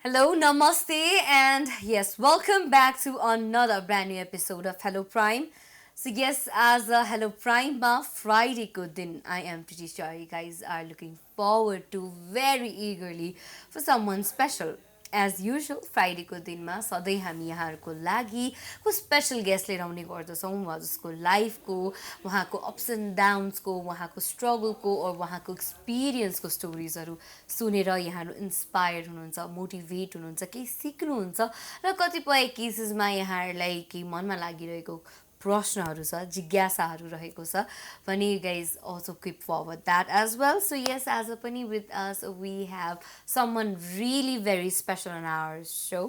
Hello, namaste, and yes, welcome back to another brand new episode of Hello Prime. So yes, as a Hello Prime Friday ko din, I am pretty sure you guys are looking forward to very eagerly for someone special. As usual फ्राइडेको दिनमा सधैँ हामी यहाँहरूको लागि को special guest लिएर आउने गर्दछौँ उहाँ जसको लाइफको उहाँको अप्स एन्ड डाउन्सको उहाँको स्ट्रगलको और उहाँको एक्सपिरियन्सको स्टोरिजहरू सुनेर यहाँहरू इन्सपायर्ड हुनुहुन्छ मोटिभेट हुनुहुन्छ केही सिक्नुहुन्छ र कतिपय केसेसमा यहाँहरूलाई केही मनमा लागिरहेको प्रश्नहरू छ जिज्ञासाहरू रहेको छ पनि you guys also keep forward that as well so yes आज पनि with us we have someone really very special in our so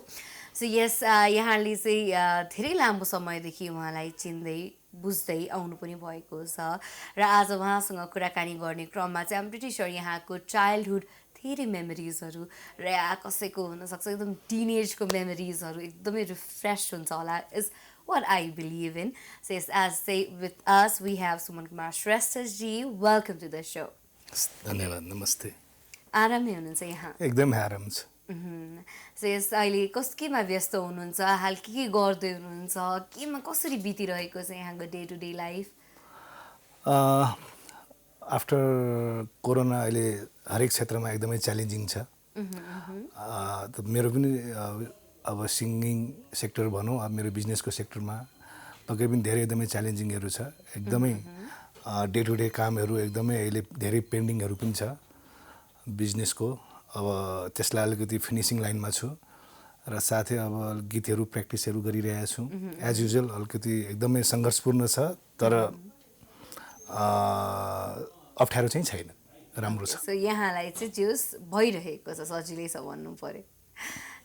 so yes यहाँले चाहिँ धेरै लामो समयदेखि उहाँलाई चिन्दै बुझ्दै आउनु पनि भएको छ र आज उहाँसँग कुराकानी गर्ने क्रममा चाहिँ आम प्रिटी स्योर यहाँको चाइल्डहुड धेरै मेमोरिजहरू र कसैको हुनसक्छ एकदम टिनेजको मेमोरिजहरू एकदमै रिफ्रेस हुन्छ होला is what I believe in. So yes, as say with us, we have Suman Kumar Shrestha ji. Welcome to the show. धन्यवाद नमस्ते आरामै हुनुहुन्छ यहाँ एकदम आराम छ सो यस अहिले केमा व्यस्त हुनुहुन्छ हाल के गर्दै हुनुहुन्छ केमा कसरी बितिरहेको छ यहाँको day to day life after corona अहिले हरेक क्षेत्रमा एकदमै च्यालेन्जिङ छ मेरो पनि अब सिङ्गिङ सेक्टर भनौँ अब मेरो बिजनेसको सेक्टरमा पक्कै पनि धेरै एकदमै च्यालेन्जिङहरू छ एकदमै डे टु डे कामहरू एकदमै अहिले धेरै पेन्डिङहरू पनि छ बिजनेसको अब त्यसलाई अलिकति फिनिसिङ लाइनमा छु र साथै अब गीतहरू प्र्याक्टिसहरू गरिरहेको छु एज युजुअल अलिकति एकदमै सङ्घर्षपूर्ण छ तर अप्ठ्यारो चाहिँ छैन राम्रो छ सो यहाँलाई चाहिँ जोस भइरहेको छ सजिलै छ भन्नु पर्यो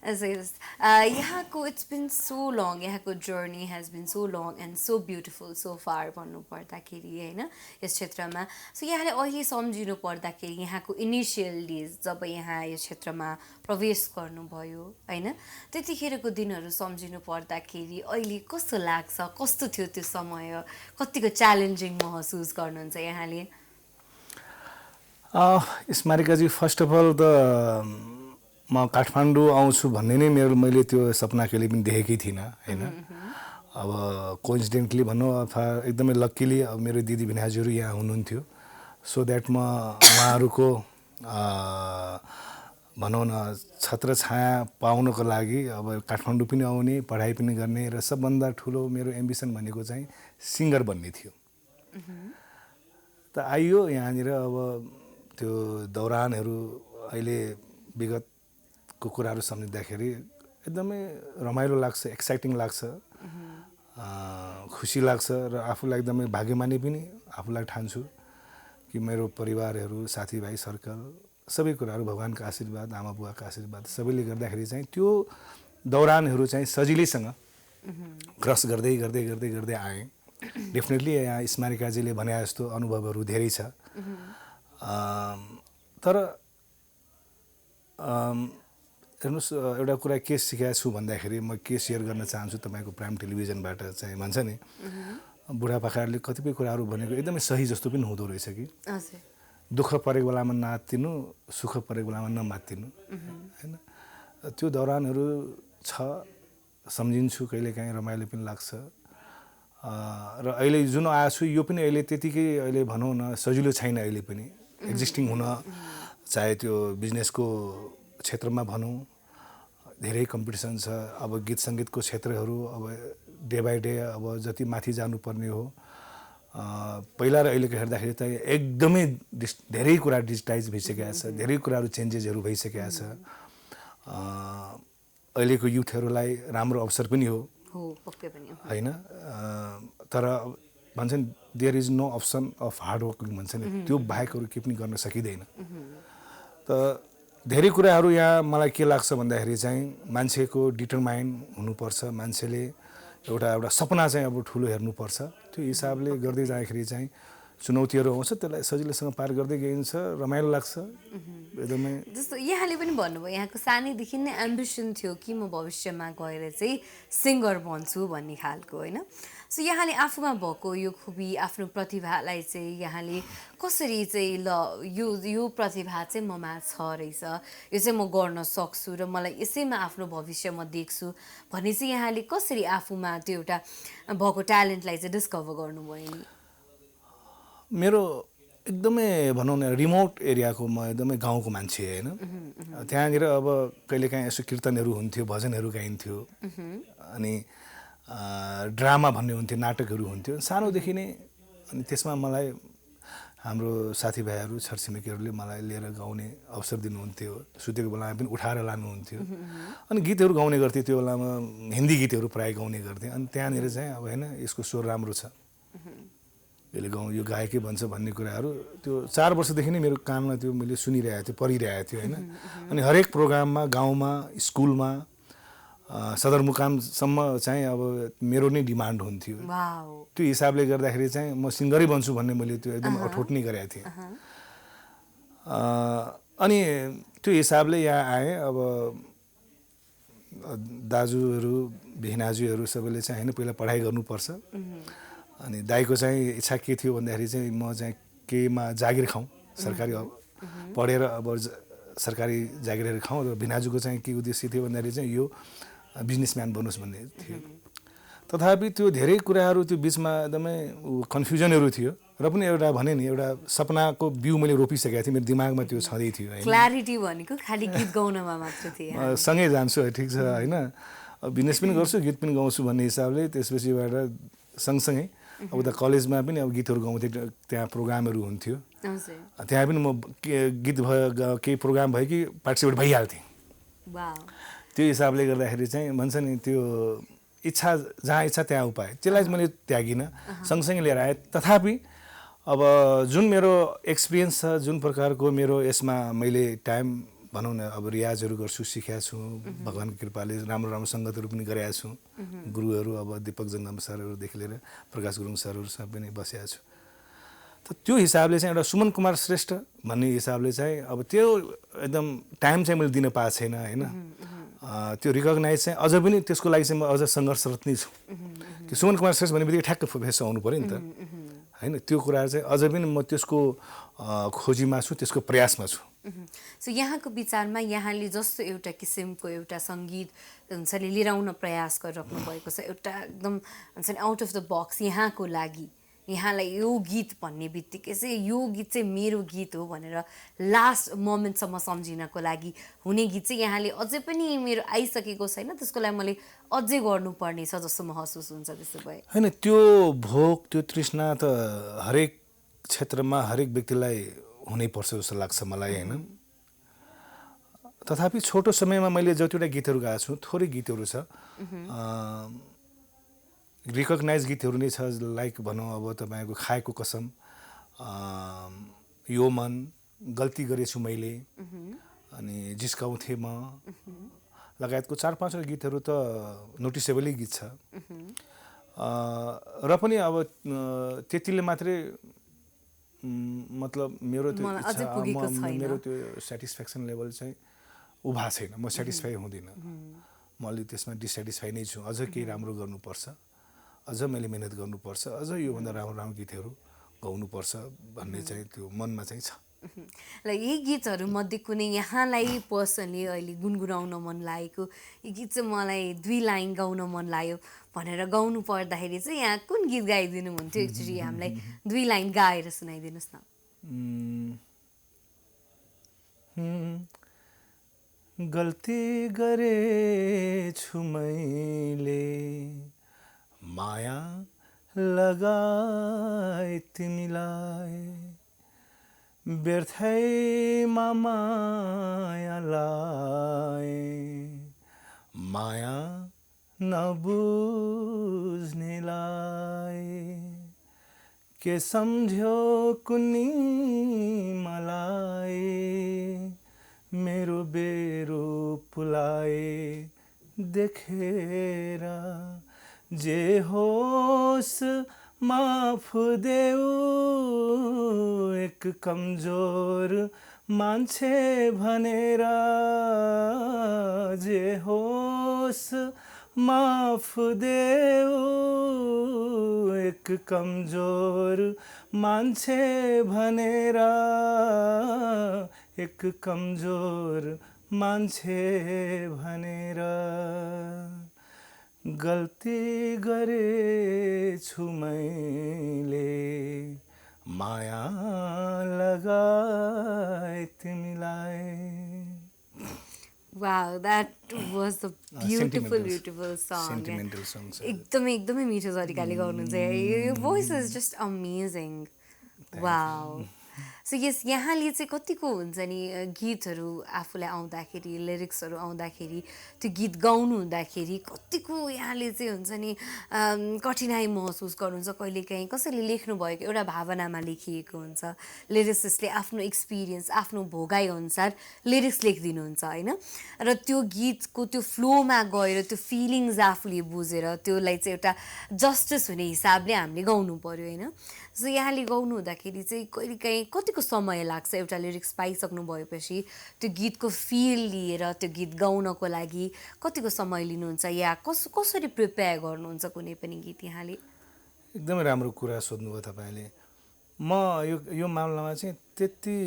यहाँको इट्स बिन सो लङ यहाँको journey has been so long and so beautiful so far भन्नु पर्दाखेरि होइन यस क्षेत्रमा सो यहाँले अहिले सम्झिनु पर्दाखेरि यहाँको इनिसियल डेज जब यहाँ यस क्षेत्रमा प्रवेश गर्नुभयो होइन त्यतिखेरको दिनहरू सम्झिनु पर्दाखेरि अहिले कस्तो लाग्छ कस्तो थियो त्यो समय कतिको च्यालेन्जिङ महसुस गर्नुहुन्छ यहाँले स्मारिकाजी फर्स्ट अफ अल त म काठमाडौँ आउँछु भन्ने नै मैले त्यो सपना कहिले पनि देखेकै थिइनँ होइन अब कोइन्सिडेन्टली भनौँ अथवा एकदमै लक्किली अब मेरो दिदी भिनाजुहरू यहाँ हुनुहुन्थ्यो सो द्याट म उहाँहरूको भनौँ न छत्र छाया पाउनको लागि अब काठमाडौँ पनि आउने पढाइ पनि गर्ने र सबभन्दा ठुलो मेरो एम्बिसन भनेको चाहिँ सिङ्गर बन्ने थियो त आइयो यहाँनिर अब त्यो दौरानहरू अहिले विगत को कुराहरू सम्झिँदाखेरि एकदमै रमाइलो लाग्छ एक्साइटिङ लाग्छ खुसी लाग्छ र आफूलाई एकदमै भाग्यमानी पनि आफूलाई ठान्छु कि मेरो परिवारहरू साथीभाइ सर्कल सबै कुराहरू भगवान्को आशीर्वाद आमा बुवाको आशीर्वाद सबैले गर्दाखेरि चाहिँ त्यो दौरानहरू चाहिँ सजिलैसँग क्रस गर्दै गर्दै गर्दै गर्दै आएँ डेफिनेटली यहाँ स्मारिकाजीले भने जस्तो अनुभवहरू धेरै छ तर हेर्नुहोस् एउटा कुरा के सिकाएको छु भन्दाखेरि म के सेयर गर्न चाहन्छु तपाईँको प्राइम टेलिभिजनबाट चाहिँ भन्छ नि बुढापाकाहरूले कतिपय कुराहरू भनेको एकदमै सही जस्तो पनि हुँदो रहेछ कि दुःख परेको बेलामा नातिनु सुख परेको बेलामा नमात्तिनु होइन त्यो दौरानहरू छ सम्झिन्छु कहिलेकाहीँ रमाइलो पनि लाग्छ र अहिले जुन आएको छु यो पनि अहिले त्यतिकै अहिले भनौँ न सजिलो छैन अहिले पनि एक्जिस्टिङ हुन चाहे त्यो बिजनेसको क्षेत्रमा भनौँ धेरै कम्पिटिसन छ अब गीत सङ्गीतको क्षेत्रहरू अब डे बाई डे अब जति माथि जानुपर्ने हो पहिला र अहिलेको हेर्दाखेरि त एकदमै धेरै कुरा डिजिटाइज भइसकेका छ धेरै कुराहरू चेन्जेसहरू भइसकेका छ अहिलेको युथहरूलाई राम्रो अवसर पनि हो होइन तर भन्छ नि there is no option of hard working भन्छ नि त्यो बाहेकहरू केही पनि गर्न सकिँदैन त धेरै कुराहरू यहाँ मलाई के लाग्छ भन्दाखेरि चाहिँ मान्छेको डिटरमाइन हुनुपर्छ मान्छेले एउटा सपना चाहिँ अब ठुलो हेर्नुपर्छ त्यो हिसाबले गर्दै जाँदाखेरि चाहिँ चुनौतीहरू आउँछ त्यसलाई सजिलोसँग पार गर्दै गइन्छ रमाइलो लाग्छ एकदमै जस्तो यहाँले पनि भन्नुभयो यहाँको सानैदेखि नै एम्बिसन थियो कि म भविष्यमा गएर चाहिँ सिङ्गर बन्छु भन्ने खालको होइन सो यहाँले आफूमा भएको यो खुबी आफ्नो प्रतिभालाई चाहिँ यहाँले कसरी चाहिँ ल यो प्रतिभा चाहिँ ममा छ रहेछ यो चाहिँ म गर्न सक्छु र मलाई यसैमा आफ्नो भविष्य म देख्छु भन्ने चाहिँ यहाँले कसरी आफूमा त्यो एउटा भएको ट्यालेन्टलाई चाहिँ डिस्कभर गर्नुभयो नि मेरो एकदमै भनौँ न रिमोट एरियाको म एकदमै गाउँको मान्छे होइन त्यहाँनिर अब कहिलेकाहीँ यसो कीर्तनहरू हुन्थ्यो भजनहरू गाइन्थ्यो अनि ड्रामा भन्ने हुन्थ्यो नाटकहरू हुन्थ्यो सानोदेखि नै अनि त्यसमा मलाई हाम्रो साथीभाइहरू छरछिमेकीहरूले मलाई लिएर गाउने अवसर दिनुहुन्थ्यो सुतेको बेलामा पनि उठाएर लानुहुन्थ्यो अनि गीतहरू गाउने गर्थेँ त्यो बेलामा हिन्दी गीतहरू प्रायः गाउने गर्थेँ अनि त्यहाँनिर चाहिँ अब होइन यसको स्वर राम्रो छ यसले गाउँ यो गायकै भन्छ भन्ने कुराहरू त्यो 4 वर्षदेखि नै मेरो कानमा त्यो मैले सुनिरहेको थिएँ पढिरहेको थिएँ होइन अनि हरेक प्रोग्राममा गाउँमा स्कुलमा सदरमुकामसम्म चाहिँ अब मेरो नै डिमान्ड हुन्थ्यो त्यो हिसाबले गर्दाखेरि चाहिँ म सिङ्गरै बन्छु भन्ने मैले त्यो एकदम अठोट नै गरेको थिएँ अनि त्यो हिसाबले यहाँ आएँ अब दाजुहरू भिनाजुहरू सबैले चाहिँ होइन पहिला पढाइ गर्नुपर्छ अनि दाइको चाहिँ इच्छा के थियो भन्दाखेरि चाहिँ म चाहिँ केहीमा जागिर खाउँ सरकारी पढेर अब सरकारी जागिरहरू खाउँ र भिनाजुको चाहिँ के उद्देश्य थियो भन्दाखेरि चाहिँ यो बिजनेसम्यान बनोस् भन्ने थियो तथापि त्यो धेरै कुराहरू त्यो बिचमा एकदमै कन्फ्युजनहरू थियो र पनि एउटा भने नि एउटा सपनाको बिउ मैले रोपिसकेको थिएँ मेरो दिमागमा त्यो छँदै थियो क्ल्यारिटी भनेको खालि गीत गाउनमा मात्र थियो सँगै जान्छु ठिक छ होइन बिजनेस पनि गर्छु गीत पनि गाउँछु भन्ने हिसाबले त्यसपछिबाट सँगसँगै अब उता कलेजमा पनि अब गीतहरू गाउँथेँ त्यहाँ प्रोग्रामहरू हुन्थ्यो त्यहाँ पनि म गीत भयो केही प्रोग्राम भयो कि पार्टिसिपेट भइहाल्थेँ त्यो हिसाबले गर्दाखेरि चाहिँ भन्छ नि त्यो इच्छा जहाँ इच्छा त्यहाँ उपाय त्यसलाई मैले त्यागिनँ सँगसँगै लिएर आएँ तथापि अब जुन मेरो एक्सपिरियन्स छ जुन प्रकारको मेरो यसमा मैले टाइम भनौँ न अब रियाजहरू गर्छु सिकेको छु भगवान्को कृपाले राम्रो राम्रो सङ्गतहरू पनि गरेको छु गुरुहरू अब दीपक जङ्गम सरहरूदेखि लिएर प्रकाश गुरुङ सरहरूसँग पनि बसेको छु त त्यो हिसाबले चाहिँ एउटा सुमन कुमार श्रेष्ठ भन्ने हिसाबले चाहिँ अब त्यो एकदम टाइम चाहिँ मैले दिन पाएको छैन होइन त्यो रिकगनाइज चाहिँ अझ पनि त्यसको लागि चाहिँ म अझ सङ्घर्षरत नै छु त्यो सुमन कुमार श्रेष्ठ भन्ने बित्तिकै ठ्याक्क फेस आउनु पऱ्यो नि त होइन त्यो कुराहरू चाहिँ अझ पनि म त्यसको खोजीमा छु त्यसको प्रयासमा छु सो यहाँको विचारमा यहाँले जस्तो एउटा किसिमको एउटा सङ्गीत हुन्छ नि लिएर आउन प्रयास गरिराख्नु भएको छ एउटा एकदम हुन्छ नि आउट अफ द बक्स यहाँको लागि यहाँलाई यो गीत भन्ने बित्तिकै चाहिँ यो गीत चाहिँ मेरो गीत हो भनेर लास्ट मोमेन्टसम्म सम्झिनको लागि हुने गीत चाहिँ यहाँले अझै पनि मेरो आइसकेको छैन त्यसको लागि मैले अझै गर्नुपर्ने छ जस्तो महसुस हुन्छ त्यसो भए होइन त्यो भोक त्यो तृष्णा त हरेक क्षेत्रमा हरेक व्यक्तिलाई हुनैपर्छ जस्तो लाग्छ मलाई होइन तथापि छोटो समयमा मैले जतिवटा गीतहरू गाएको छु थोरै गीतहरू छ रिकगनाइज गीतहरू नै छ लाइक भनौँ अब तपाईँको खाएको कसम यो मन गल्ती गरेछु मैले अनि जिस्काउँथेँ म लगायतको 4-5 गीतहरू त नोटिसेबलै गीत छ र पनि अब त्यतिले मात्रै मतलब मेरो त्यो इच्छा मेरो त्यो सेटिस्फ्याक्सन लेभल चाहिँ उभा छैन म सेटिस्फाई हुँदिनँ म अलि त्यसमा डिसेटिस्फाई नै छु अझ केही राम्रो गर्नुपर्छ अझ मैले मिहिनेत गर्नुपर्छ अझ योभन्दा राम्रो राम्रो गीतहरू गाउनुपर्छ भन्ने चाहिँ त्यो मनमा चाहिँ छ ल यी गीतहरूमध्ये कुनै यहाँलाई पर्सनली अहिले गुनगुनाउन मन लागेको यो गीत चाहिँ मलाई 2 लाइन गाउन मन लाग्यो भनेर गाउनु पर्दाखेरि चाहिँ यहाँ कुन गीत गाइदिनु हुन्थ्यो एक्चुअली हामीलाई 2 लाइन गाएर सुनाइदिनुहोस् न गल्ती गरेछु मैले माया लगाए तिमीलाई व्यर्थैमा माया लाए माया नबुझ्नेलाई के सम्झ्यो कुनी मलाई मेरो बेरो पुलाए देखेर जे होस् माफ देऊ एक कमजोर मान्छे भनेर जे होस् माफ देऊ एक कमजोर मान्छे भनेर एक कमजोर मान्छे भनेर गल्ती गरेछु मैले माया लगाए तिमीलाई Wow, that was a beautiful, beautiful song. Sentimental song छ एकदमै एकदमै मिठो तरिकाले गर्नुहुन्छ यो voice is just amazing. Wow. So yes यहाँले चाहिँ कतिको हुन्छ नि गीतहरू आफूलाई आउँदाखेरि लिरिक्सहरू आउँदाखेरि त्यो गीत गाउनु हुँदाखेरि कतिको यहाँले चाहिँ हुन्छ नि कठिनाइ महसुस गर्नुहुन्छ कहिलेकाहीँ कसैले लेख्नु भएको एउटा भावनामा लेखिएको हुन्छ लिरिक्सिस्टले आफ्नो एक्सपिरियन्स आफ्नो भोगाइअनुसार लिरिक्स लेखिदिनुहुन्छ होइन र त्यो गीतको त्यो फ्लोमा गएर त्यो फिलिङ्स आफूले बुझेर त्यसलाई चाहिँ एउटा जस्टिस हुने हिसाबले हामीले गाउनु पर्यो होइन सो यहाँले गाउनु हुँदाखेरि चाहिँ कहिलेकाहीँ कतिको समय लाग्छ एउटा लिरिक्स पाइसक्नु भएपछि त्यो गीतको फिल लिएर त्यो गीत गाउनको लागि कतिको समय लिनुहुन्छ या कसरी प्रिपेयर गर्नुहुन्छ कुनै पनि गीत यहाँले एकदमै राम्रो कुरा सोध्नुभयो तपाईँले म यो मामलामा चाहिँ त्यति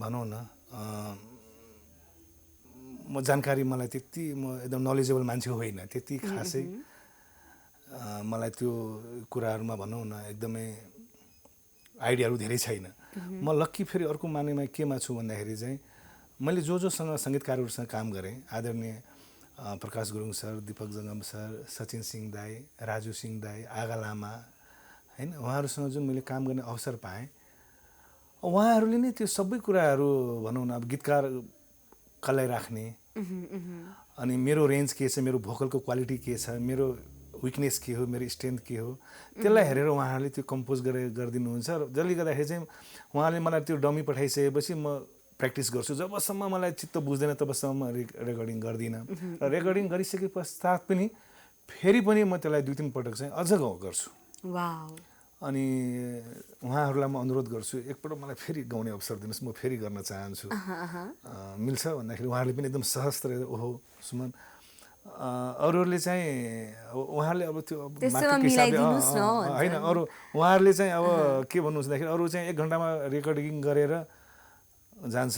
भनौँ न म जानकारी मलाई त्यति म एकदम नलेजेबल मान्छे होइन त्यति खासै मलाई त्यो कुराहरूमा भनौँ न एकदमै आइडियाहरू धेरै छैन म लक्की फेरि अर्को मानेमा केमा छु भन्दाखेरि चाहिँ मैले जोसँग सङ्गीतकारहरूसँग काम गरेँ आदरणीय प्रकाश गुरुङ सर दीपक जङ्गम सर सचिन सिंह दाई राजु सिंह दाई आगा लामा होइन उहाँहरूसँग जुन मैले काम गर्ने अवसर पाएँ उहाँहरूले नै त्यो सबै कुराहरू भनौँ न अब गीतकार कसलाई राख्ने अनि मेरो रेन्ज के छ मेरो भोकलको क्वालिटी के छ मेरो विकनेस के हो मेरो स्ट्रेन्थ के हो त्यसलाई हेरेर उहाँहरूले त्यो कम्पोज गरिदिनुहुन्छ र जसले गर्दाखेरि चाहिँ उहाँले मलाई त्यो डमी पठाइसकेपछि म प्र्याक्टिस गर्छु जबसम्म मलाई चित्त बुझ्दैन तबसम्म म रेकर्डिङ गर्दिनँ र रेकर्डिङ गरिसके पश्चात पनि फेरि पनि म त्यसलाई 2-3 पटक चाहिँ अझ गर्छु अनि उहाँहरूलाई म अनुरोध गर्छु एकपल्ट मलाई फेरि गाउने अवसर दिनुहोस् म फेरि गर्न चाहन्छु मिल्छ भन्दाखेरि उहाँहरूले पनि एकदम सहज गरेर ओहो सुमन अरूहरूले चाहिँ उहाँहरूले अब त्यो होइन अरू उहाँहरूले चाहिँ अब के भन्नुहुन्छ भन्दाखेरि अरू चाहिँ 1 घन्टामा रेकर्डिङ गरेर जान्छ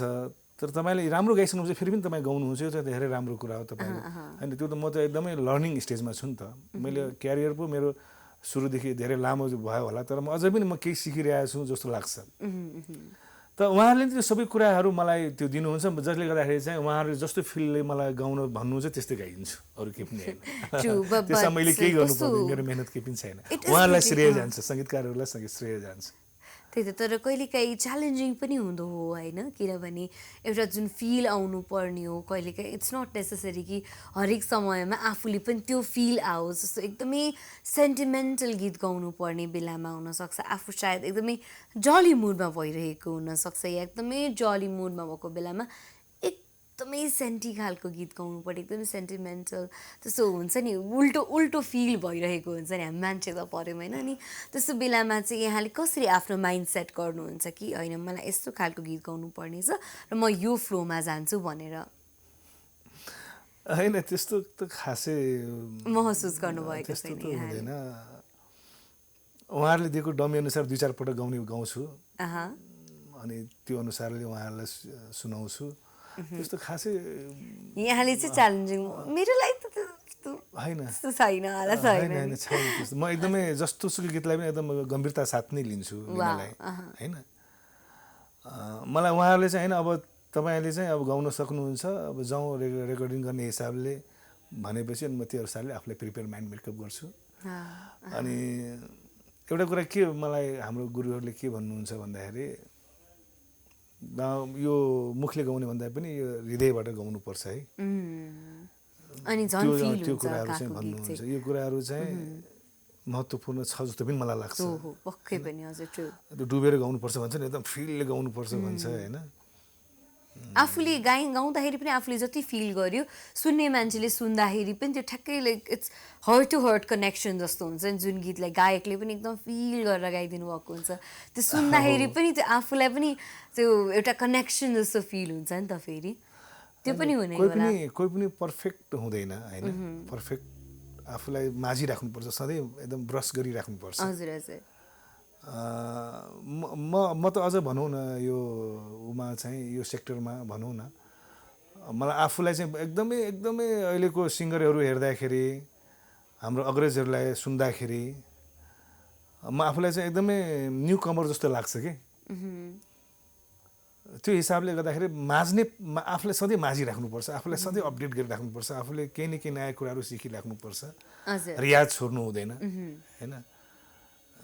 तर तपाईँले राम्रो गाइसक्नुहुन्छ फेरि पनि तपाईँ गाउनुहुन्छ यो चाहिँ धेरै राम्रो कुरा हो तपाईँको होइन त्यो त म त एकदमै लर्निङ स्टेजमा छु नि त मैले क्यारियर पो मेरो सुरुदेखि धेरै लामो भयो होला तर म अझै पनि म केही सिकिरहेको छु जस्तो लाग्छ त उहाँहरूले त्यो सबै कुराहरू मलाई त्यो दिनुहुन्छ जसले गर्दाखेरि चाहिँ उहाँहरूले जस्तो फिलले मलाई गाउन भन्नुहुन्छ त्यस्तै गाइदिन्छु अरू केही पनि होइन त्यसमा मैले केही गर्नु पर्दैन मेरो मेहनत केही पनि छैन उहाँहरूलाई श्रेय जान्छ सङ्गीतकारहरूलाई श्रेय जान्छ त्यही त तर कहिलेकाहीँ च्यालेन्जिङ पनि हुँदो हो होइन किनभने एउटा जुन फिल आउनु पर्ने हो कहिलेकाहीँ इट्स नट नेसेसरी कि हरेक समयमा आफूले पनि त्यो फिल आओस् जस्तो एकदमै सेन्टिमेन्टल गीत गाउनु पर्ने बेलामा हुनसक्छ आफू सायद एकदमै जली मुडमा भइरहेको हुनसक्छ या एकदमै जली मुडमा भएको बेलामा एकदमै सेन्टी खालको गीत गाउनु पर्यो एकदमै सेन्टिमेन्टल त्यस्तो हुन्छ नि उल्टो फिल भइरहेको हुन्छ नि हामी मान्छे त पऱ्यौँ होइन अनि त्यस्तो बेलामा चाहिँ यहाँले कसरी आफ्नो माइन्ड सेट गर्नुहुन्छ कि होइन मलाई यस्तो खालको गीत गाउनु पर्नेछ र म यो फ्लोमा जान्छु भनेर होइन त्यस्तो त खासै महसुस गर्नुभएको छैन उहाँहरूले दिएको डमी अनुसार 2-4 पटक गाउँछु अनि त्यो अनुसारले उहाँहरूलाई सुनाउँछु त्यस्तो खासै यहाँले चाहिँ च्यालेन्जिङ मेरो लागि त होइन छैन म एकदमै जस्तो सुकै गीतलाई पनि एकदम गम्भीरता साथ नै लिन्छु लिनलाई होइन मलाई उहाँहरूले चाहिँ होइन अब तपाईँले चाहिँ अब गाउन सक्नुहुन्छ अब जाउँ रेकर्डिङ गर्ने हिसाबले भनेपछि अनि म त्यो अनुसारले आफूलाई प्रिपेयर माइन्ड मेकअप गर्छु अनि एउटा कुरा के मलाई हाम्रो गुरुहरूले के भन्नुहुन्छ भन्दाखेरि यो मुखले गाउने भन्दा पनि यो हृदयबाट गाउनुपर्छ है अनि झन् फिल त्यो कुराहरू चाहिँ भन्नुहुन्छ यो कुराहरू चाहिँ महत्त्वपूर्ण छ जस्तो पनि मलाई लाग्छ पक्कै पनि हजुर त्यो डुबेर गाउनुपर्छ भन्छ नि एकदम फिलले गाउनुपर्छ भन्छ होइन आफूले गाउँदाखेरि पनि आफूले जति फिल गर्यो सुन्ने मान्छेले सुन्दाखेरि पनि त्यो ठ्याक्कै like it's heart to heart connection जस्तो हुन्छ नि जुन गीतलाई गायकले पनि एकदम फिल गरेर गाइदिनु भएको हुन्छ त्यो सुन्दाखेरि पनि त्यो आफूलाई पनि त्यो एउटा कनेक्सन जस्तो फिल हुन्छ नि त फेरि त्यो पनि हुने होला कोही पनि पर्फेक्ट हुँदैन होइन पर्फेक्ट आफूलाई माझिराख्नुपर्छ सधैँ एकदम ब्रस गरिराख्नुपर्छ हजुर हजुर म त अझ भनौँ न यो उमा चाहिँ यो सेक्टरमा भनौँ न मलाई आफूलाई चाहिँ एकदमै एकदमै अहिलेको सिङ्गरहरू हेर्दाखेरि हाम्रो अग्रजहरूलाई सुन्दाखेरि म आफूलाई चाहिँ एकदमै न्यू कमर जस्तो लाग्छ कि त्यो हिसाबले गर्दाखेरि आफूलाई सधैँ माझिराख्नुपर्छ आफूलाई सधैँ अपडेट गरिराख्नुपर्छ आफूले केही न केही नयाँ कुराहरू सिकिराख्नुपर्छ रियाज छोड्नु हुँदैन होइन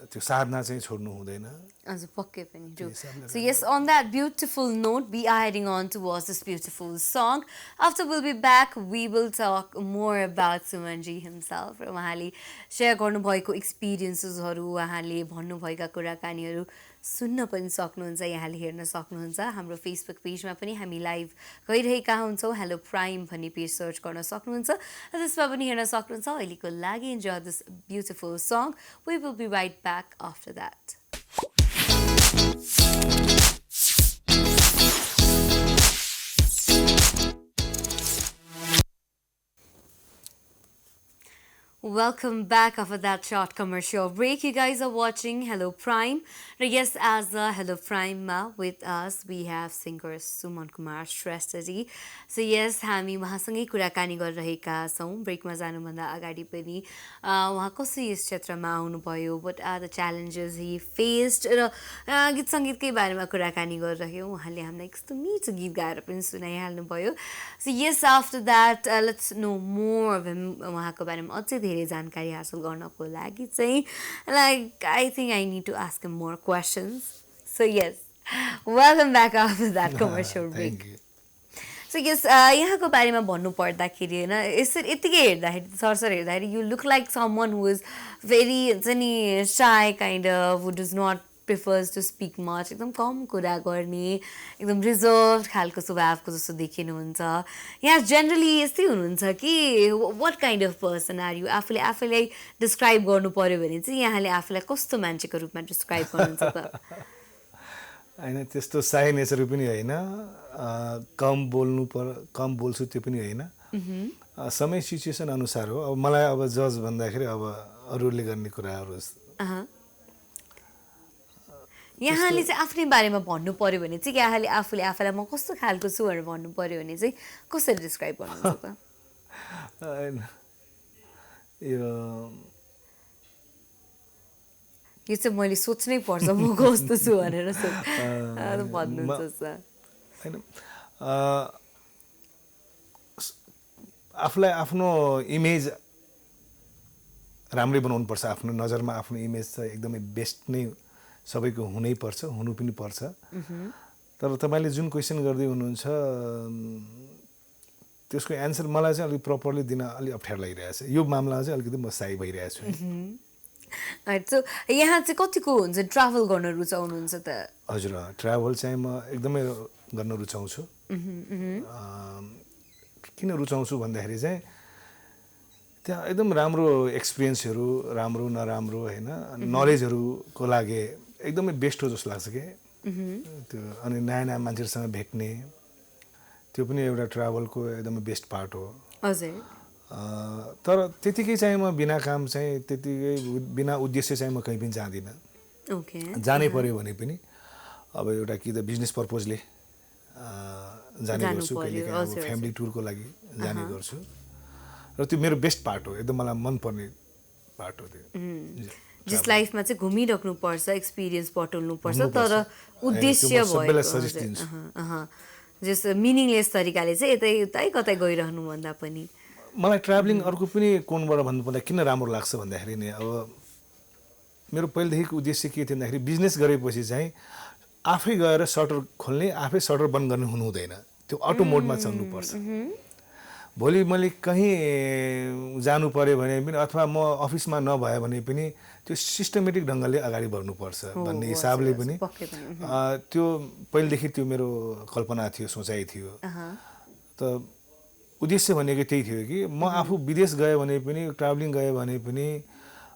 त्यो साधना चाहिँ छोड्नु हुँदैन हजुर पक्कै पनि true so yes on that beautiful note we are heading on to watch this beautiful song after will be back we will talk more about Sumanji himself र उहाँले सेयर गर्नुभएको एक्सपिरियन्सेसहरू उहाँले भन्नुभएका कुराकानीहरू सुन्न पनि सक्नुहुन्छ यहाँले हेर्न सक्नुहुन्छ हाम्रो फेसबुक पेजमा पनि हामी लाइभ गइरहेका हुन्छौँ हेलो प्राइम भन्ने पेज सर्च गर्न सक्नुहुन्छ र त्यसमा पनि हेर्न सक्नुहुन्छ अहिलेको लागि enjoy this beautiful song we will be right back after that Welcome back after that short commercial break. You guys are watching Hello Prime. Yes, as Hello Prime with us, we have singer Suman Kumar Shresthaji. So yes, हामी उहाँसँगै कुराकानी गरिरहेका छौँ ब्रेकमा जानुभन्दा अगाडि पनि उहाँ कसरी यस क्षेत्रमा आउनुभयो what are the challenges he faced र गीत सङ्गीतकै बारेमा कुराकानी गरिरह्यौँ उहाँले हामीलाई यस्तो मिठो गीत गाएर पनि सुनाइहाल्नुभयो So yes, after that let's know more of him उहाँको बारेमा अझै धेरै जानकारी हासिल गर्नको लागि चाहिँ like I think I need to ask him more questions. So yes, welcome back after that commercial break. Thank you. So yes, यहाँको बारेमा भन्नु पर्दाखेरि हैन यसरी यतिकै हेर्दाखेरि सरसर हेर्दाखेरि you look like someone who is very हुन्छ नि shy kind of who does not prefers to speak much एकदम कम कुरा गर्ने एकदम रिजर्भ खालको स्वभावको जस्तो देखिनुहुन्छ यहाँ जेनरली यस्तै हुनुहुन्छ कि what kind of person are you आफूलाई डिस्क्राइब गर्नु पर्यो भने चाहिँ यहाँले आफूलाई कस्तो मान्छेको रूपमा डिस्क्राइब गर्नुहुन्छ त हैन त्यस्तो साई नेचर पनि हैन कम बोल्छु त्यो पनि हैन समय सिचुएसन अनुसार हो अब मलाई अब जज भन्दाखेरि अब अरूले गर्ने कुराहरू यहाँले चाहिँ आफ्नै बारेमा भन्नु पर्यो भने चाहिँ यहाँले आफूलाई म कस्तो खालको छु भनेर भन्नु पर्यो भने चाहिँ कसरी डिस्क्राइब गर्नुहुन्छ त यो चाहिँ मैले सोच्नै पर्छ म कस्तो छु भनेर भन्नुहुन्छ हैन आफूलाई आफ्नो इमेज राम्रै बनाउनु पर्छ आफ्नो नजरमा आफ्नो इमेज चाहिँ एकदमै बेस्ट नै सबैको हुनै पर्छ हुनु पनि पर्छ तर तपाईले जुन क्वेशन गर्दै हुनुहुन्छ त्यसको एन्सर मलाई चाहिँ अलि प्रपरली दिन अलि अप्ठ्यारो लागिरहेछ यो मामलामा चाहिँ अलिकति म साई भइरहेको छु सो यहाँ चाहिँ कतिको हुन्छ ट्राभल गर्न रुचाउनुहुन्छ त हजुर ट्राभल चाहिँ म एकदमै गर्न रुचाउँछु किन रुचाउँछु भन्दाखेरि चाहिँ त्यहाँ एकदम राम्रो एक्सपिरियन्सहरू राम्रो नराम्रो हैन नलेजहरुको लागि एकदमै बेस्ट हो जस्तो लाग्छ के त्यो अनि नयाँ नयाँ मान्छेहरुसँग भेट्ने त्यो पनि एउटा ट्राभलको एकदमै बेस्ट पार्ट हो हजुर तर त्यतिकै चाहिँ म बिना काम चाहिँ त्यतिकै बिना उद्देश्य चाहिँ म कहीँ पनि जाँदिन ओके जानै पर्यो भने पनि अब एउटा कि त बिजनेस पर्पजले जाने गर्छु कहिलेकाहीँ अब फ्यामिली टुरको लागि जाने गर्छु र त्यो मेरो बेस्ट पार्ट हो एकदम मलाई मन पर्ने पार्ट हो त्यो जस लाइफमा चाहिँ घुमिराख्नु पर्छ एक्सपिरियन्स बटुल्नु पर्छ तर उद्देश्य सबैलाई सजेस्ट दिन्छु जस मिनिङलेस तरिकाले चाहिँ यतै उतै कतै गइरहनु भन्दा पनि मलाई ट्राभलिङ अर्को पनि कोणबाट भन्नुपर्दा किन राम्रो लाग्छ भन्दाखेरि नि अब मेरो पहिलेदेखिको उद्देश्य के थियो भन्दाखेरि बिजनेस गरेपछि चाहिँ आफै गएर सटर खोल्ने आफै सटर बन्द गर्ने हुनु हुँदैन त्यो अटो मोडमा चल्नुपर्छ भोलि मैले कहीँ जानु पर्यो भने पनि अथवा म अफिसमा नभए भने पनि त्यो सिस्टमेटिक ढङ्गले अगाडि बढ्नुपर्छ भन्ने हजुर, हिसाबले हजुर, पनि पक्कै पनि, त्यो पहिलेदेखि त्यो मेरो कल्पना थियो, सोचाइ थियो। त उद्देश्य भनेको त्यही थियो कि म आफू विदेश गएँ भने पनि, ट्राभलिङ गएँ भने पनि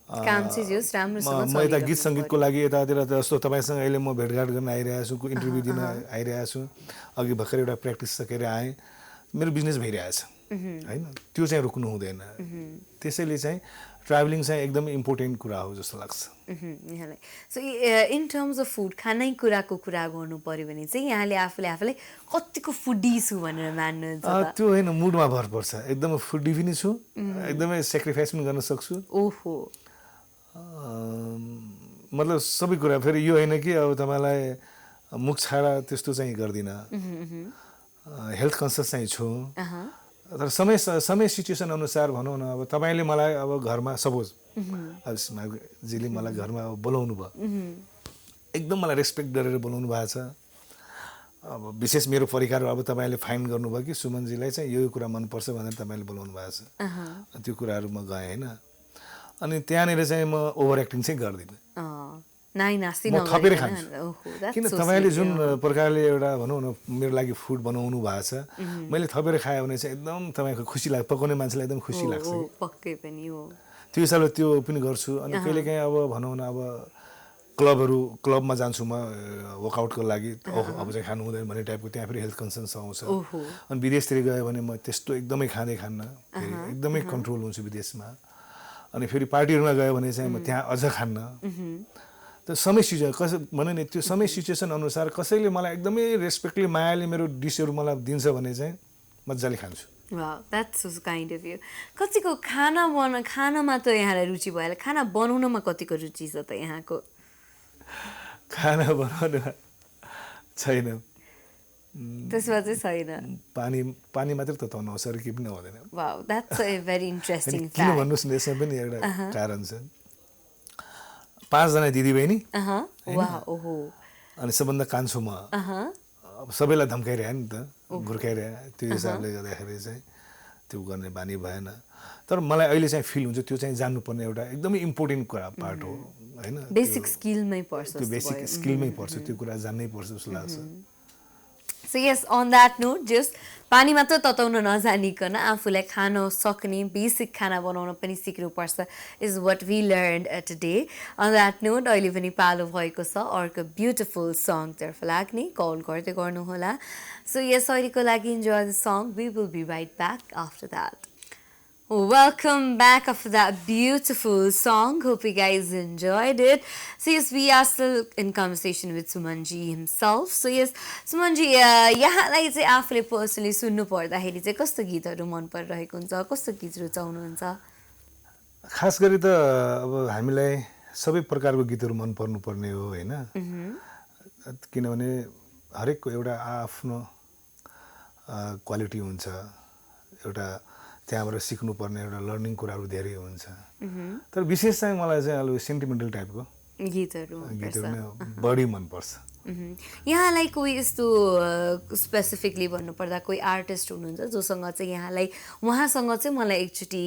काम चाहिँ जस राम्रोसँग म यता गीत चलिरहनु सङ्गीतको लागि यतातिर जस्तो तपाईँसँग अहिले म भेटघाट गर्न आइरहेको छु, इन्टरभ्यू दिन आइरहेको छु, अघि भर्खर एउटा प्र्याक्टिस सकेर आएँ, मेरो बिजनेस भइरहेछ होइन, त्यो चाहिँ रोक्नु हुँदैन। त्यसैले चाहिँ ट्राभलिङ चाहिँ एकदमै इम्पोर्टेन्ट कुरा हो जस्तो लाग्छ यहाँलाई। So in terms of food, खानेकुराको कुरा गर्नु पऱ्यो भने चाहिँ यहाँले आफूलाई कतिको फुडी छु भनेर मान्नुहुन्छ? त्यो होइन, मुडमा भर पर्छ। एकदमै फुडी पनि छु, एकदमै सेक्रिफाइस पनि गर्न सक्छु। ओहो, मतलब सबै कुरा। फेरि यो होइन कि अब तपाईँलाई मुख छाडा त्यस्तो चाहिँ गर्दिनँ, हेल्थ कन्सियस चाहिँ छु। तर समय सिचुएसन अनुसार भनौँ न, अब तपाईँले मलाई अब घरमा सपोज अब जीले मलाई घरमा अब बोलाउनु भयो, एकदम मलाई रेस्पेक्ट गरेर बोलाउनु भएको छ। अब विशेष मेरो परिकार अब तपाईँले फाइन गर्नुभयो कि सुमनजीलाई चाहिँ यो कुरा मनपर्छ भनेर तपाईँले बोलाउनु भएको छ, त्यो कुराहरू म गएँ होइन। अनि त्यहाँनिर चाहिँ म ओभर एक्टिङ चाहिँ गर्दिनँ, म थपेर खान्छु। किन तपाईँले जुन प्रकारले एउटा भनौँ न मेरो लागि फुड बनाउनु भएको छ, मैले थपेर खाएँ भने चाहिँ एकदम तपाईँको खुसी लाग्छ, पकाउने मान्छेलाई एकदम खुसी लाग्छ। पक्कै पनि हो, त्यो हिसाबले त्यो पनि गर्छु। अनि कहिलेकाहीँ अब भनौँ न अब क्लबमा जान्छु म वर्कआउटको लागि, अब चाहिँ खानु हुँदैन भन्ने टाइपको, त्यहाँ फेरि हेल्थ कन्सर्न्स आउँछ। अनि विदेशतिर गयो भने म त्यस्तो एकदमै खान्न, एकदमै कन्ट्रोल हुन्छु विदेशमा। अनि फेरि पार्टीहरूमा गयो भने चाहिँ म त्यहाँ अझ खान्न। त समय सिचुएसन भनौँ नि, त्यो समय सिचुएसन अनुसार कसैले मलाई एकदमै रेस्पेक्टले मायाले मेरो डिसहरू मलाई दिन्छ भने चाहिँ मजाले खान्छु। Wow, that's so kind of you. कतिको खानामा त यहाँलाई रुचि भयो, खाना बनाउनमा कतिको रुचि छ त यहाँको? खाना बनाउनु छैन, त्यसमा चाहिँ छैन, पानी मात्रै तताउनु आउँछ, अरू केही पनि आउँदैन। Wow, that's a very interesting fact. किन भन्नुहोस् न, यसमा पनि एउटा कारण छ। 5 जना दिदीबहिनी, अनि सबभन्दा कान्छो म। अब सबैलाई धम्काइरहे नि त, घुर्काइरहे, त्यो हिसाबले गर्दाखेरि चाहिँ त्यो गर्ने बानी भएन। तर मलाई अहिले चाहिँ फिल हुन्छ त्यो चाहिँ जान्नुपर्ने एउटा एकदमै इम्पोर्टेन्ट कुरा पार्ट हो होइन, बेसिक स्किलमै पर्छ, त्यो बेसिक स्किलमै पर्छ, त्यो कुरा जान्नै पर्छ जस्तो लाग्छ। So yes, on that note, just पानी मात्र तताउन नजानिकन आफूलाई खान सक्ने बेसिक खाना बनाउन पनि सिक्नुपर्छ is what we learn today. On that note, अहिले पनि पालो भएको छ अर्को ब्युटिफुल सङतर्फ लाग्ने, कल गर्दै गर्नुहोला। सो यस, अहिलेको लागि enjoy the song, we will be right back after that. Welcome back after that beautiful song. Hope you guys enjoyed it. So yes, we are still in conversation with Sumanji himself. So yes, Sumanji, यहाँलाई चाहिँ आफूले personally सुन्नु पर्दाखेरि चाहिँ कस्तो गीतहरू मन परिरहेको हुन्छ, कस्तो गीत रुचाउनुहुन्छ? खास गरी त अब हामीलाई सबै प्रकारको गीतहरू मन पर्नुपर्ने हो होइन, किनभने हरेकको एउटा आफ्नो क्वालिटी हुन्छ, एउटा त्यहाँबाट सिक्नुपर्ने एउटा लर्निङ कुराहरू धेरै हुन्छ। तर विशेष चाहिँ मलाई चाहिँ अलि सेन्टिमेन्टल टाइपको गीतहरू नै बढी मनपर्छ। यहाँलाई कोही यस्तो स्पेसिफिकली भन्नुपर्दा कोही आर्टिस्ट हुनुहुन्छ जोसँग चाहिँ यहाँलाई उहाँसँग चाहिँ मलाई एकचोटि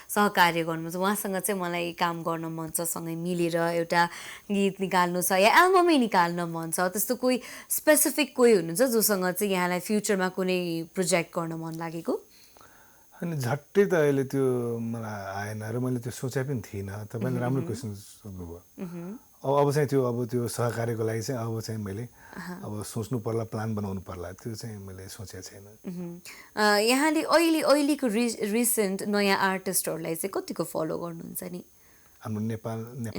सहकार्य गर्नु छ, उहाँसँग चाहिँ मलाई काम गर्न मन छ, सँगै मिलेर एउटा गीत निकाल्नु छ या एल्बमै निकाल्न मन छ, त्यस्तो कोही स्पेसिफिक कोही हुनुहुन्छ जोसँग चाहिँ यहाँलाई फ्युचरमा कुनै प्रोजेक्ट गर्न मन लागेको? अनि झट्टै त अहिले त्यो मलाई आएन र मैले त्यो सोचे पनि थिइनँ। तपाईँले राम्रो क्वेसन सोध्नुभयो। अब चाहिँ त्यो सहकार्यको लागि चाहिँ अब चाहिँ मैले अब सोच्नु पर्ला, प्लान बनाउनु पर्ला, त्यो चाहिँ मैले सोचेको छैन। यहाँले अहिलेको रिसेन्ट नयाँ आर्टिस्टहरूलाई चाहिँ कतिको फलो गर्नुहुन्छ नि? हाम्रो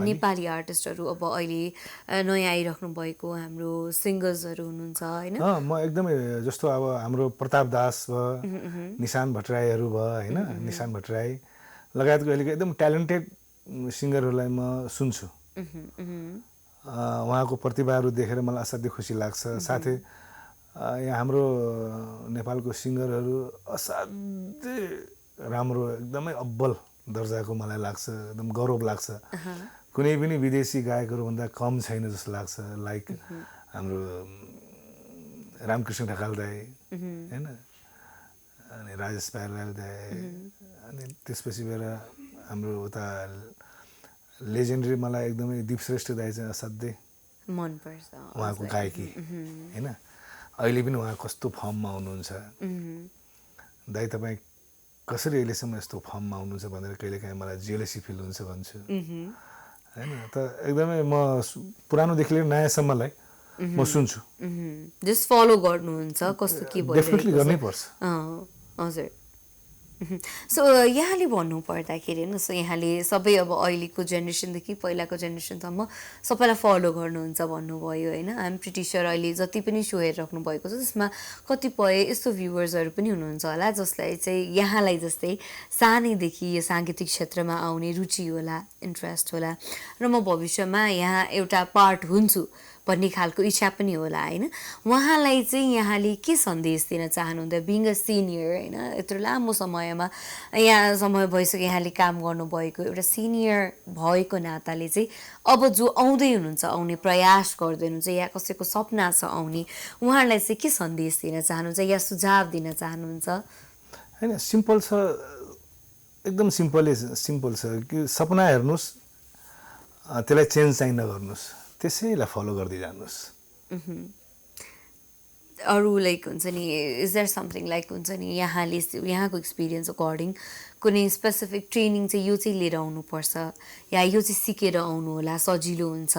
नेपाली आर्टिस्टहरू अब अहिले नयाँ आइराख्नु भएको हाम्रो सिङ्गर्सहरू हुनुहुन्छ होइन? म एकदमै जस्तो अब हाम्रो प्रताप दास भयो, निशान भट्टराईहरू भयो होइन, निशान भट्टराई लगायतको अहिलेको एकदम ट्यालेन्टेड सिङ्गरहरूलाई म सुन्छु। उहाँको प्रतिभाहरू देखेर मलाई असाध्यै खुसी लाग्छ। साथै यहाँ हाम्रो नेपालको सिङ्गरहरू असाध्यै राम्रो, एकदमै अब्बल दर्जाको मलाई लाग्छ, एकदम गौरव लाग्छ। कुनै पनि विदेशी गायकहरूभन्दा कम छैन जस्तो लाग्छ। लाइक हाम्रो रामकृष्ण ढकाल दाई होइन, अनि राजेश पायराल दाई, अनि त्यसपछि गएर हाम्रो उता लेजेन्डरी मलाई एकदमै दीप श्रेष्ठ दाइ चाहिँ असाध्यै मनपर्छ उहाँको गायकी होइन अहिले पनि उहाँ कस्तो फर्ममा हुनुहुन्छ दाइ तपाईँ कसरी अहिलेसम्म यस्तो फर्ममा हुनुहुन्छ भनेर कहिलेकाहीँ मलाई जेलसी फिल हुन्छ भन्छु होइन त एकदमै म पुरानोदेखि लिएर नयाँसम्मलाई म सुन्छु जस्ट फलो गर्नुहुन्छ कस्तो के डेफिनेटली गर्नै पर्छ हजुर सो यहाँले भन्नुपर्दाखेरि होइन सो यहाँले सबै अब अहिलेको जेनेरेसनदेखि पहिलाको जेनेरेसनसम्म सबैलाई फलो गर्नुहुन्छ भन्नुभयो होइन आइएम प्रिटी स्योर अहिले जति पनि सो हेरिराख्नु भएको छ त्यसमा कतिपय यस्तो भ्युवर्सहरू पनि हुनुहुन्छ होला जसलाई चाहिँ यहाँलाई जस्तै सानैदेखि यो साङ्गीतिक क्षेत्रमा आउने रुचि होला इन्ट्रेस्ट होला र म भविष्यमा यहाँ एउटा पार्ट हुन्छु भन्ने खालको इच्छा पनि होला होइन उहाँलाई चाहिँ यहाँले के सन्देश दिन चाहनुहुन्छ बिङ अ सिनियर होइन यत्रो लामो समयमा यहाँ समय भइसक्यो यहाँले काम गर्नुभएको एउटा सिनियर भएको नाताले चाहिँ अब जो आउँदै हुनुहुन्छ आउने प्रयास गर्दै हुनुहुन्छ या कसैको सपना छ आउने उहाँहरूलाई चाहिँ के सन्देश दिन चाहनुहुन्छ या सुझाव दिन चाहनुहुन्छ होइन सिम्पल छ एकदम सिम्पल छ कि सपना हेर्नुहोस् त्यसलाई चेन्ज चाहिँ नगर्नुहोस् त्यसैलाई फलो गर्दै जानुहोस् अरू लाइक हुन्छ नि इज देयर समथिङ लाइक हुन्छ नि यहाँको एक्सपिरियन्स अकर्डिङ कुनै स्पेसिफिक ट्रेनिङ चाहिँ यो चाहिँ लिएर आउनुपर्छ या यो चाहिँ सिकेर आउनु होला सजिलो हुन्छ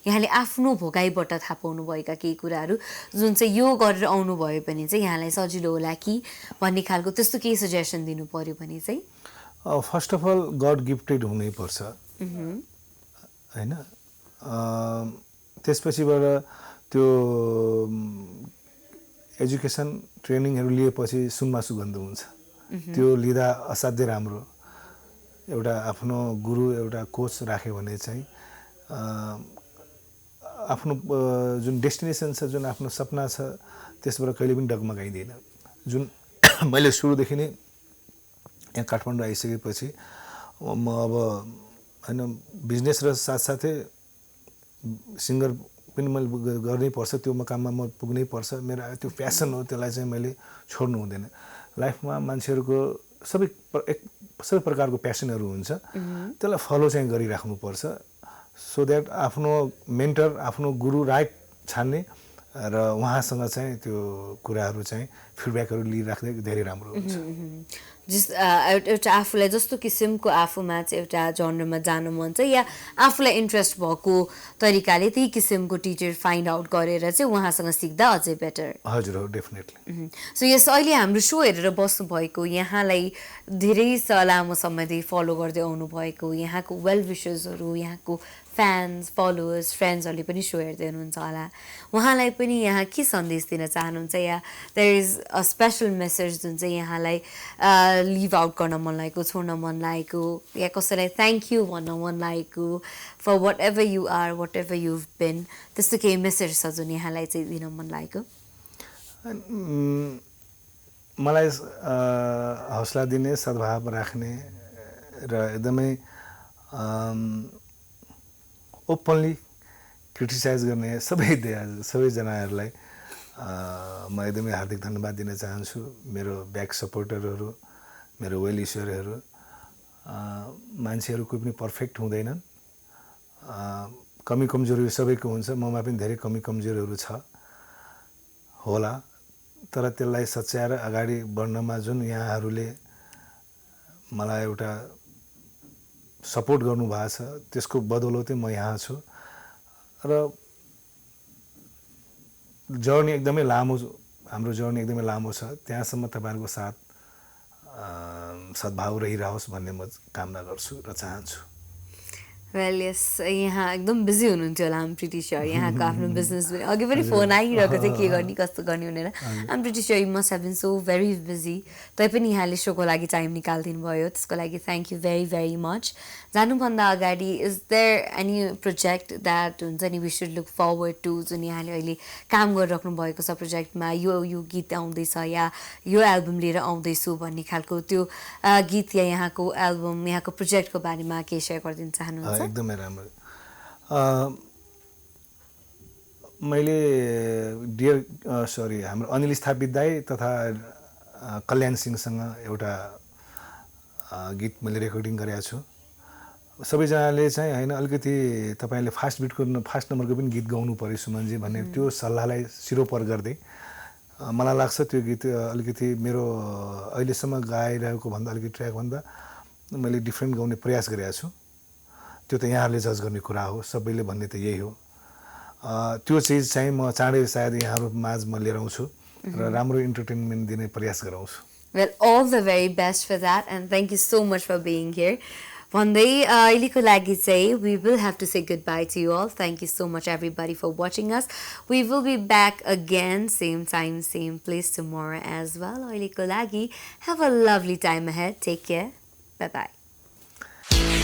यहाँले आफ्नो भोगाइबाट थाहा पाउनुभएका केही कुराहरू जुन चाहिँ यो गरेर आउनुभयो भने चाहिँ यहाँलाई सजिलो होला कि भन्ने खालको त्यस्तो केही सजेसन दिनु पऱ्यो भने चाहिँ first of all god gifted हुनैपर्छ होइन त्यसपछिबाट त्यो एजुकेसन ट्रेनिङहरू लिएपछि सुनमा सुगन्ध हुन्छ त्यो लिँदा असाध्यै राम्रो एउटा आफ्नो गुरु एउटा कोच राख्यो भने चाहिँ आफ्नो जुन डेस्टिनेसन छ जुन आफ्नो सपना छ त्यसबाट कहिले पनि डगमगाइँदैन जुन मैले सुरुदेखि नै यहाँ काठमाडौँ आइसकेपछि म अब होइन बिजनेस र साथसाथै सिङ्गर पनि मैले गर्नै पर्छ त्यो मकाममा म पुग्नै पर्छ मेरो त्यो प्यासन हो त्यसलाई चाहिँ मैले छोड्नु हुँदैन लाइफमा मान्छेहरूको सबै प्रकारको प्यासनहरू हुन्छ त्यसलाई फलो चाहिँ गरिराख्नुपर्छ सो द्याट आफ्नो मेन्टर आफ्नो गुरु राइट छान्ने र उहाँसँग चाहिँ त्यो कुराहरू चाहिँ फिडब्याकहरू लिइराख्दै धेरै राम्रो हुन्छ एउटा आफूलाई जस्तो किसिमको आफूमा चाहिँ एउटा जनरमा जानु मन छ या आफूलाई इन्ट्रेस्ट भएको तरिकाले त्यही किसिमको टिचर फाइन्ड आउट गरेर चाहिँ उहाँसँग सिक्दा अझै बेटर हजुर हो डेफिनेटली सो यस अहिले हाम्रो सो हेरेर बस्नुभएको यहाँलाई धेरै लामो समयदेखि फलो गर्दै आउनुभएको यहाँको वेल विशर्सहरू यहाँको फ्यान्स फलोवर्स फ्रेन्ड्सहरूले पनि सो हेर्दै हुनुहुन्छ होला उहाँलाई पनि यहाँ के सन्देश दिन चाहनुहुन्छ या there is a special message जुन चाहिँ यहाँलाई लिभ आउट गर्न मन लागेको छोड्न मन लागेको या कसैलाई थ्याङ्क यू भन्न मन लागेको for whatever you are whatever you've been त्यस्तो केही मेसेज छ जुन यहाँलाई चाहिँ दिन मन लागेको मलाई हौसला दिने सद्भाव राख्ने र एकदमै ओपनली क्रिटिसाइज गर्ने सबैजनाहरूलाई म एकदमै हार्दिक धन्यवाद दिन चाहन्छु मेरो ब्याक सपोर्टरहरू मेरो वेल विशरहरू मान्छेहरू कोही पनि पर्फेक्ट हुँदैनन् कमी कमजोरी सबैको हुन्छ ममा पनि धेरै कमी कमजोरीहरू छ होला तर त्यसलाई सच्याएर अगाडि बढ्नमा जुन यहाँहरूले मलाई एउटा सपोर्ट गर्नुभएको छ त्यसको बदौलतै म यहाँ छु र जर्नी एकदमै लामो हाम्रो जर्नी एकदमै लामो छ त्यहाँसम्म तपाईँहरूको साथ सद्भाव रहिरहोस् भन्ने म कामना गर्छु र चाहन्छु वेल यस यहाँ एकदम बिजी हुनुहुन्थ्यो होला आम प्रिटी स्योर यहाँको आफ्नो बिजनेस पनि अघि पनि फोन आइरहेको थियो के गर्ने कस्तो गर्ने भनेर I'm pretty sure you must have been so very busy तैपनि यहाँले सोको लागि टाइम निकालिदिनु भयो त्यसको लागि thank you very very much जानुभन्दा अगाडि is there any project that हुन्छ नि we should look forward to जुन यहाँले अहिले काम गरिराख्नु भएको छ प्रोजेक्टमा यो गीत आउँदैछ या यो एल्बम लिएर आउँदैछु भन्ने खालको त्यो गीत या यहाँको एल्बम यहाँको प्रोजेक्टको बारेमा केही सेयर गरिदिन चाहनुहुन्छ एकदमै राम्रो मैले हाम्रो अनिल स्थापित दाई तथा कल्याण सिंहसँग एउटा गीत मैले रेकर्डिङ गरेको छु सबैजनाले चाहिँ होइन अलिकति तपाईँले फास्ट नम्बरको पनि गीत गाउनु पऱ्यो सुमनजी भन्ने त्यो सल्लाहलाई सिरोपर गर्दै मलाई लाग्छ त्यो गीत अलिकति मेरो अहिलेसम्म गाइरहेको भन्दा अलिकति ट्र्याकभन्दा मैले डिफ्रेन्ट गाउने प्रयास गरेको छु। त्यो त यहाँहरूले जज गर्ने कुरा हो, सबैले भन्ने त यही हो। त्यो चिज चाहिँ म चाँडै सायद यहाँहरू माझमा लिएर आउँछु र राम्रो इन्टरटेनमेन्ट दिने प्रयास गराउँछु। Well, all the very best for that, and thank you so much for being here. भन्दै अहिलेको लागि चाहिँ we will have to say goodbye to you all. Thank you so much everybody for watching us. We will be back again same time, same place tomorrow as well. अहिलेको लागि have a lovely time ahead. Take care. Bye bye.